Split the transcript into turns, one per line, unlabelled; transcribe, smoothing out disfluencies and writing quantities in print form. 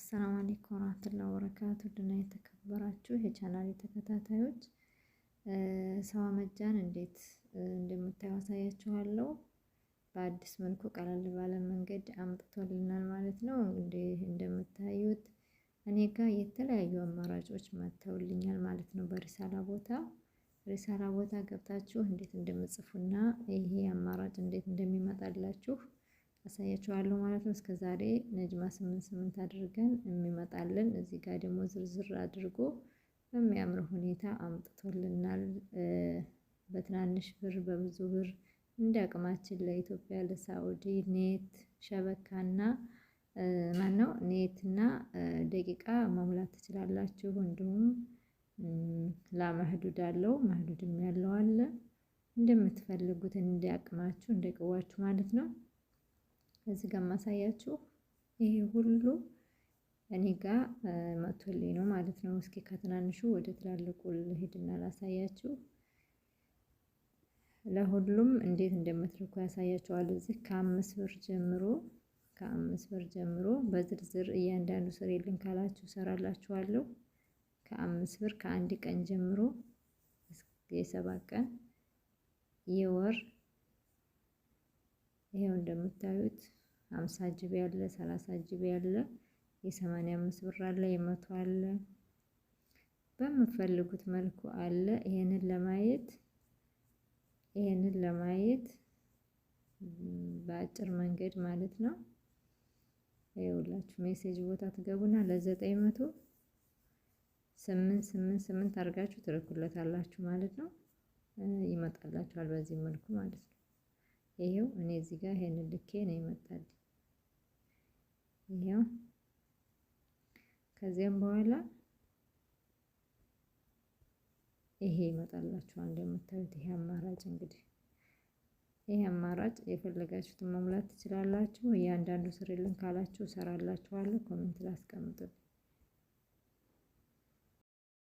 አሰላሙ አለይኩም ወራህመቱላሂ ወበረካቱ ድና የተከበራችሁ የቻናሌ ተከታታዮች ሰዋ መጃን እንዴት እንደምታዩ አሳያችኋለሁ። በአዲስ መልኩ ቀለል ባለ መንገድ አምጥቶልናል ማለት ነው። እንደምታዩት እኔ ጋር የተለያዩ አማራጮች መጥተውልኛል ማለት ነው። በሪሳላ ቦታ ገብታችሁ እንዴት እንደምጽፉና ይሄ አማራጭ እንዴት እንደሚመጣላችሁ አሳያችኋለሁ ማለት ነው። እስከዛሬ ነጅማ 88 አድርገን የሚመጣልን እዚህ ጋር ደግሞ ዝርዝር አድርጎ በሚያምር ሁኔታ አምጥቶልናል። በትናንሽ ብር በብዙ ብር እንደ አቅማችን ለኢትዮጵያ ለሳዑዲ ኔት ሸበካና ኔትና ደቂቃ መሙላት ትችላላችሁ። እንዲሁም ላመህዱድ አለው መህዱድም ያለው አለ። እንደምትፈልጉት እንደ አቅማችሁ እንደ ቅዋችሁ ማለት ነው። እዚህ ጋር ማሳያችሁ ይሄ ሁሉ እኔ ጋር መጥቶልኝ ነው ማለት ነው። እስኪ ከትናንሹ ወደ ትላልቁ ልሄድና ላሳያችሁ። ለሁሉም እንዴት እንደምትልኩ ያሳያችኋል። እዚህ ከአምስት ብር ጀምሮ በዝርዝር እያንዳንዱ ስሪልን ካላችሁ ሰራላችኋለሁ። ከ5 ብር ከአንድ ቀን ጀምሮ የ7 ቀን የወር ይሄው እንደምታዩት 50 ጂቢ ያለ 30 ጂቢ ያለ የ85 ብር አለ የ100 አለ በምትፈልጉት መልኩ አለ። ይሄንን ለማየት በአጭር መንገድ ማለት ነው ይኸውላችሁ ሜሴጅ ቦታ ትገቡና ለ900 አድርጋችሁ ትልኩለታላችሁ ማለት ነው። ይመጣላችኋል በዚህ መልኩ ማለት ነው። ይሄው እኔ እዚህ ጋር ይሄንን ልኬ ነው ይመጣልኝ። ይሄው ከዚያም በኋላ ይሄ ይመጣላችኋል እንደምታዩት። ይሄ አማራጭ እንግዲህ ይሄ አማራጭ የፈለጋችሁትን መሙላት ትችላላችሁ። እያንዳንዱ ስሪልን ካላችሁ እሰራላችኋለሁ። ኮሜንት ላይ አስቀምጡልኝ።